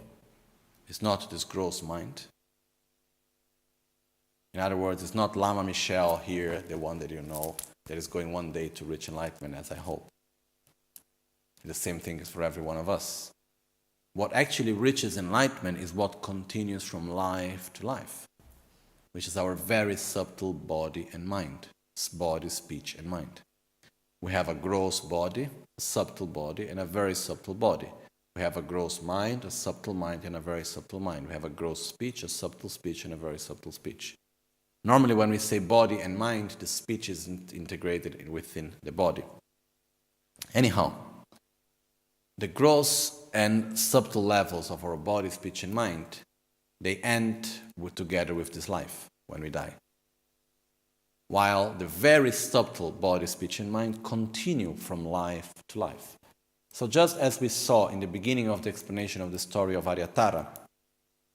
it's not this gross mind. In other words, it's not Lama Michel here, the one that you know, that is going one day to reach enlightenment, as I hope. The same thing is for every one of us. What actually reaches enlightenment is what continues from life to life, which is our very subtle body and mind. Body, speech, and mind. We have a gross body, a subtle body, and a very subtle body. We have a gross mind, a subtle mind, and a very subtle mind. We have a gross speech, a subtle speech, and a very subtle speech. Normally when we say body and mind, the speech isn't integrated within the body. Anyhow, the gross and subtle levels of our body, speech, and mind, they end together with this life when we die. While the very subtle body, speech, and mind continue from life to life. So just as we saw in the beginning of the explanation of the story of Aryatara,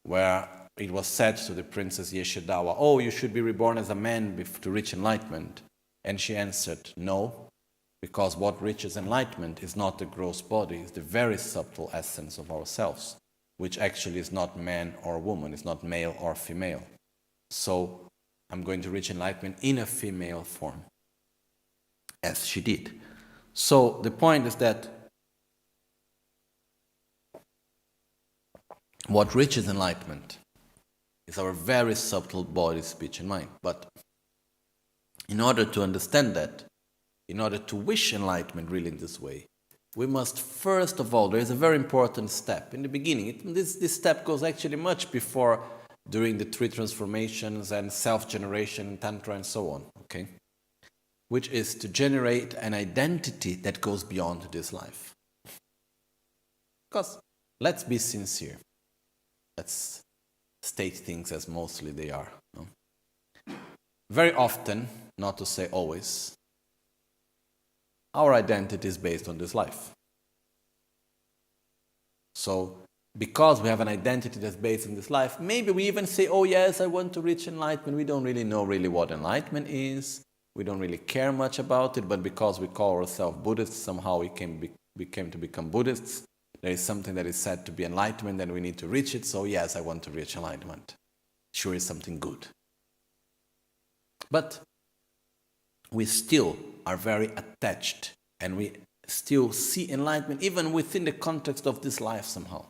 where it was said to the princess Yeshodawa, oh, you should be reborn as a man to reach enlightenment. And she answered, no, because what reaches enlightenment is not the gross body, it's the very subtle essence of ourselves, which actually is not man or woman, it's not male or female. So I'm going to reach enlightenment in a female form, as she did. So the point is that what reaches enlightenment is our very subtle body, speech, and mind. But in order to understand that, in order to wish enlightenment really in this way, we must first of all, there is a very important step. In the beginning, this step goes actually much before during the three transformations and self-generation, Tantra and so on, okay? Which is to generate an identity that goes beyond this life. Because, let's be sincere. Let's state things as mostly they are. No? Very often, not to say always, our identity is based on this life. So, because we have an identity that's based on this life, maybe we even say, oh yes, I want to reach enlightenment. We don't really know what enlightenment is. We don't really care much about it, but because we call ourselves Buddhists, somehow we came to become Buddhists. There is something that is said to be enlightenment and we need to reach it, so yes, I want to reach enlightenment. Sure is something good. But we still are very attached and we still see enlightenment even within the context of this life somehow.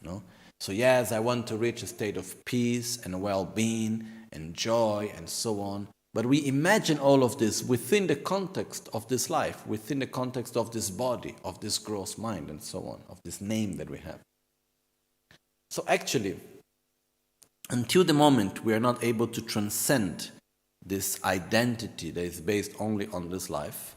No? So yes, I want to reach a state of peace and well-being and joy and so on. But we imagine all of this within the context of this life, within the context of this body, of this gross mind and so on, of this name that we have. So actually, until the moment we are not able to transcend this identity that is based only on this life,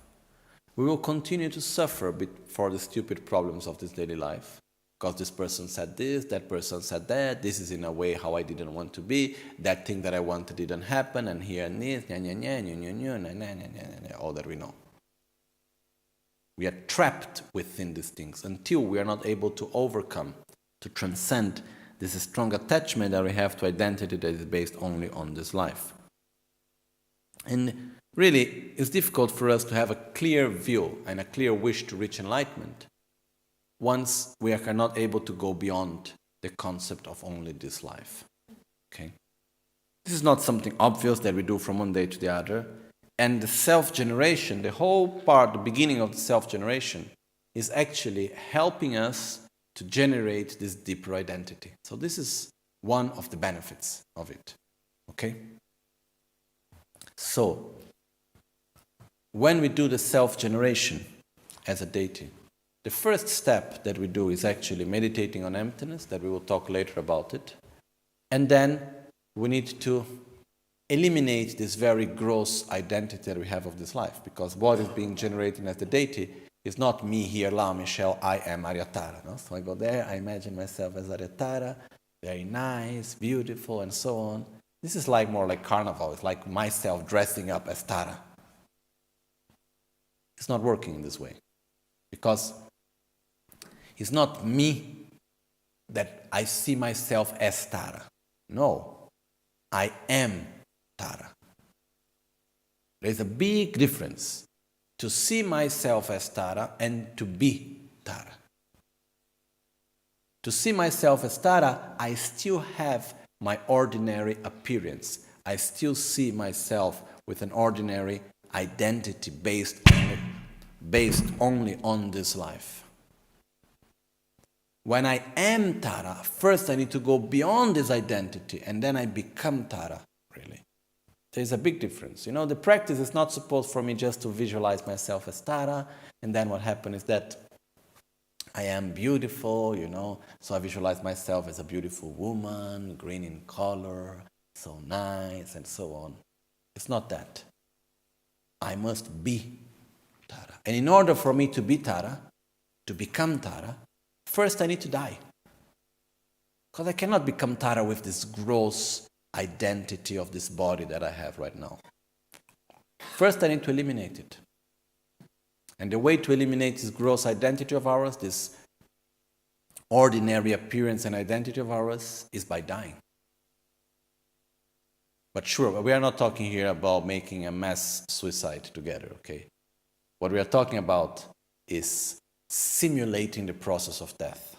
we will continue to suffer a bit for the stupid problems of this daily life. Because this person said this, that person said that, this is in a way how I didn't want to be, that thing that I wanted didn't happen, and here and this, all that we know. We are trapped within these things until we are not able to overcome, to transcend this strong attachment that we have to identity that is based only on this life. And really, it's difficult for us to have a clear view and a clear wish to reach enlightenment once we are not able to go beyond the concept of only this life. Okay? This is not something obvious that we do from one day to the other. And the self-generation, the whole part, the beginning of the self-generation, is actually helping us to generate this deeper identity. So this is one of the benefits of it. Okay? So, when we do the self-generation as a deity, the first step that we do is actually meditating on emptiness, that we will talk later about it. And then we need to eliminate this very gross identity that we have of this life, because what is being generated as the deity is not me here, Lama Michel, I am Aryatara. No? So I go there, I imagine myself as Aryatara, very nice, beautiful, and so on. This is more like carnival. It's like myself dressing up as Tara. It's not working in this way. Because it's not me that I see myself as Tara. No, I am Tara. There's a big difference to see myself as Tara and to be Tara. To see myself as Tara, I still have my ordinary appearance. I still see myself with an ordinary identity based only on this life. When I am Tara, first I need to go beyond this identity and then I become Tara, really. There's a big difference. The practice is not supposed for me just to visualize myself as Tara, and then what happens is that I am beautiful, so I visualize myself as a beautiful woman, green in color, so nice, and so on. It's not that. I must be Tara. And in order for me to be Tara, to become Tara, first I need to die. Because I cannot become Tara with this gross identity of this body that I have right now. First I need to eliminate it. And the way to eliminate this gross identity of ours, this ordinary appearance and identity of ours, is by dying. But sure, we are not talking here about making a mass suicide together, okay? What we are talking about is simulating the process of death.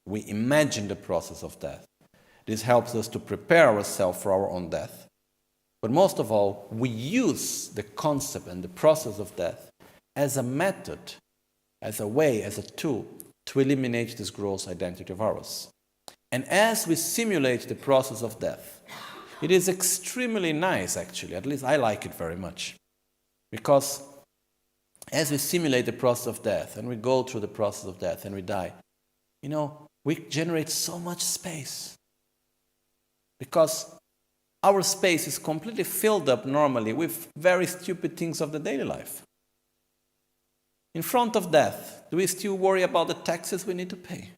We imagine the process of death. This helps us to prepare ourselves for our own death. But most of all, we use the concept and the process of death as a method, as a way, as a tool to eliminate this gross identity of ours. And as we simulate the process of death, it is extremely nice, actually. At least I like it very much. Because as we simulate the process of death, and we go through the process of death, and we die, we generate so much space. Because our space is completely filled up normally with very stupid things of the daily life. In front of death, do we still worry about the taxes we need to pay?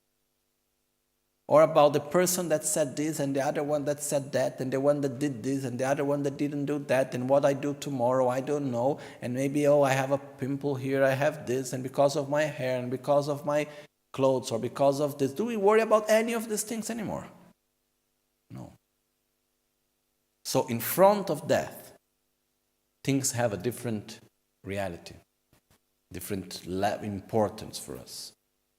Or about the person that said this, and the other one that said that, and the one that did this, and the other one that didn't do that, and what I do tomorrow, I don't know, and maybe, I have a pimple here, I have this, and because of my hair, and because of my clothes, or because of this, do we worry about any of these things anymore? No. So in front of death, things have a different reality, different importance for us.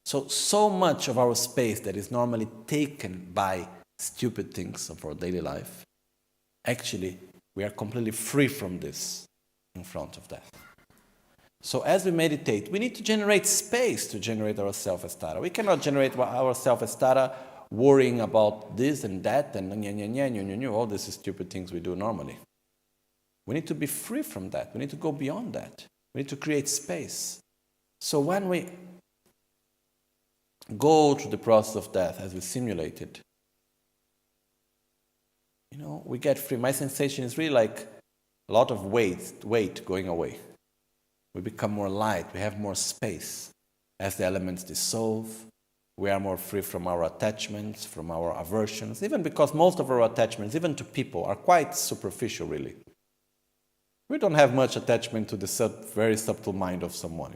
So much of our space that is normally taken by stupid things of our daily life, actually, we are completely free from this in front of death. So as we meditate, we need to generate space to generate ourselves as Tara. We cannot generate ourselves as Tara worrying about this and that and all these stupid things we do normally. We need to be free from that. We need to go beyond that. We need to create space. So when we go through the process of death, as we simulate it, we get free. My sensation is really like a lot of weight going away. We become more light. We have more space. As the elements dissolve, we are more free from our attachments, from our aversions, even because most of our attachments, even to people, are quite superficial, really. We don't have much attachment to the very subtle mind of someone,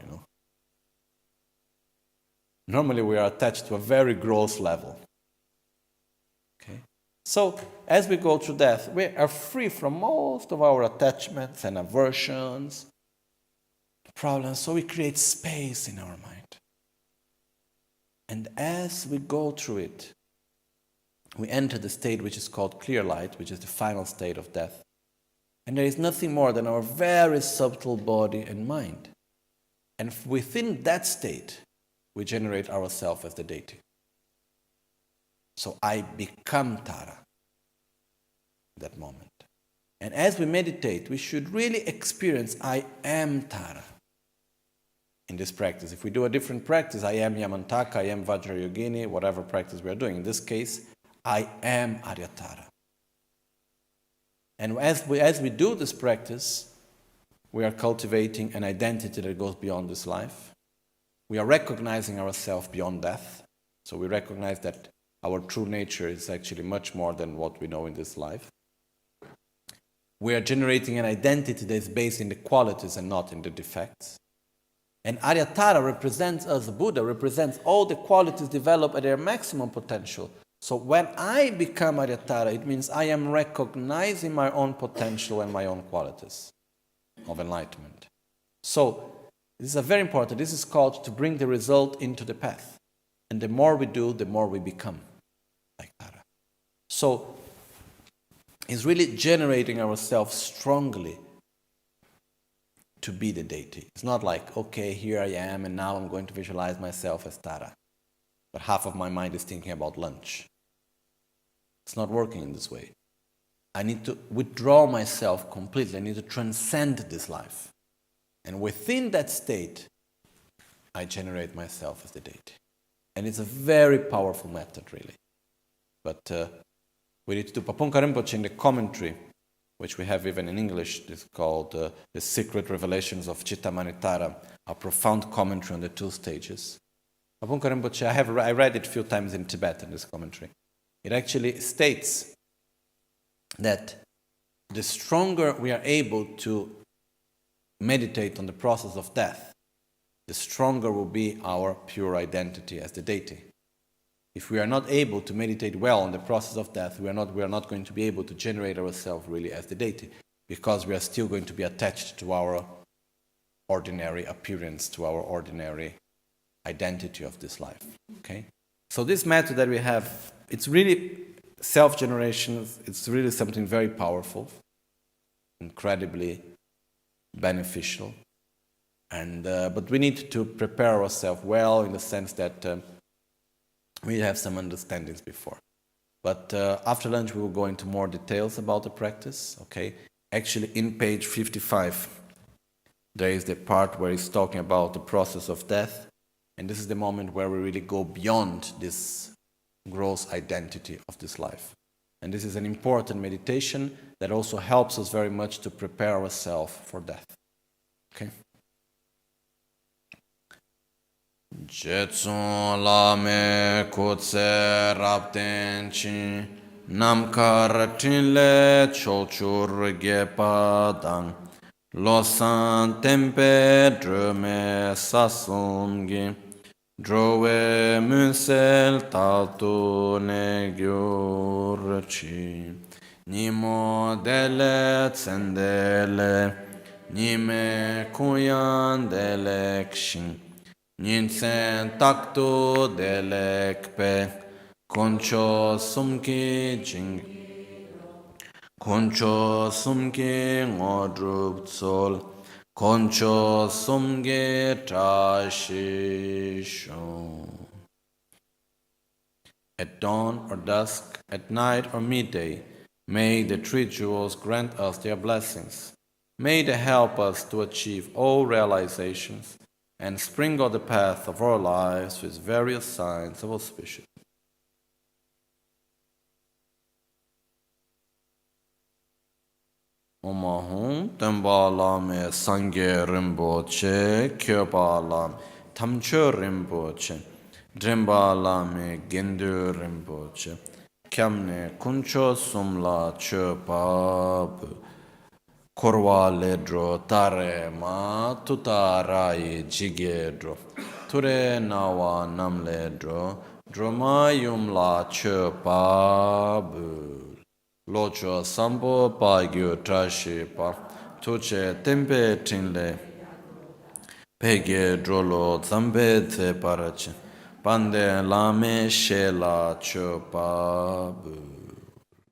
Normally we are attached to a very gross level. Okay? So, as we go through death, we are free from most of our attachments and aversions, problems, so we create space in our mind. And as we go through it, we enter the state which is called clear light, which is the final state of death. And there is nothing more than our very subtle body and mind. And within that state, we generate ourselves as the deity. So I become Tara at that moment. And as we meditate, we should really experience I am Tara in this practice. If we do a different practice, I am Yamantaka, I am Vajrayogini, whatever practice we are doing. In this case, I am Aryatara. And as we do this practice, we are cultivating an identity that goes beyond this life. We are recognizing ourselves beyond death. So we recognize that our true nature is actually much more than what we know in this life. We are generating an identity that is based in the qualities and not in the defects. And Aryatara represents us, Buddha represents all the qualities developed at their maximum potential. So when I become Aryatara, it means I am recognizing my own potential and my own qualities of enlightenment. So this is very important. This is called to bring the result into the path. And the more we do, the more we become like Tara. So it's really generating ourselves strongly to be the deity. It's not like, okay, here I am, and now I'm going to visualize myself as Tara. But half of my mind is thinking about lunch. It's not working in this way. I need to withdraw myself completely. I need to transcend this life. And within that state, I generate myself as the deity. And it's a very powerful method, really. But we need to do Papunka Rinpoche in the commentary, which we have even in English. It's called The Secret Revelations of Chittamani Tara, a profound commentary on the 2 stages. Papunka Rinpoche, I read it a few times in Tibetan, this commentary. It actually states that the stronger we are able to meditate on the process of death, the stronger will be our pure identity as the deity. If we are not able to meditate well on the process of death, we are not going to be able to generate ourselves really as the deity, because we are still going to be attached to our ordinary appearance, to our ordinary identity of this life. Okay? So this method that we have, it's really self-generation, it's really something very powerful, incredibly beneficial. And but we need to prepare ourselves well in the sense that we have some understandings before. But after lunch we will go into more details about the practice. Okay, actually in page 55 there is the part where he's talking about the process of death, and this is the moment where we really go beyond this gross identity of this life. And this is an important meditation that also helps us very much to prepare ourselves for death. Okay. Jetsun lame kutse rapten chi namkar tinle cholchur gepadang losan tempe drume sasumgi drove munsel tatu ne gyurchi nimo dele tsendele nime kuyan dele kshin Ninsen takto delekpe koncho sumki jing koncho sumki ngodrup sol koncho sumge trashisho. At dawn or dusk, at night or midday, may the 3 jewels grant us their blessings. May they help us to achieve all realizations and sprinkle the path of our lives with various signs of auspicious. Omahum Tembalam Sangye Rinpoche Kyobalam Tamcho Rinpoche Drimbalam Gendu Rinpoche Kyamne Kuncho Sumla Chopabu Korwa ledro tare ma tutarai jigedro ture nawa namledro droma yumla chepabu locho sambo pagyo trashipa tuche tempe tinle pege drolo zambe te parache pande lame shela chepabu.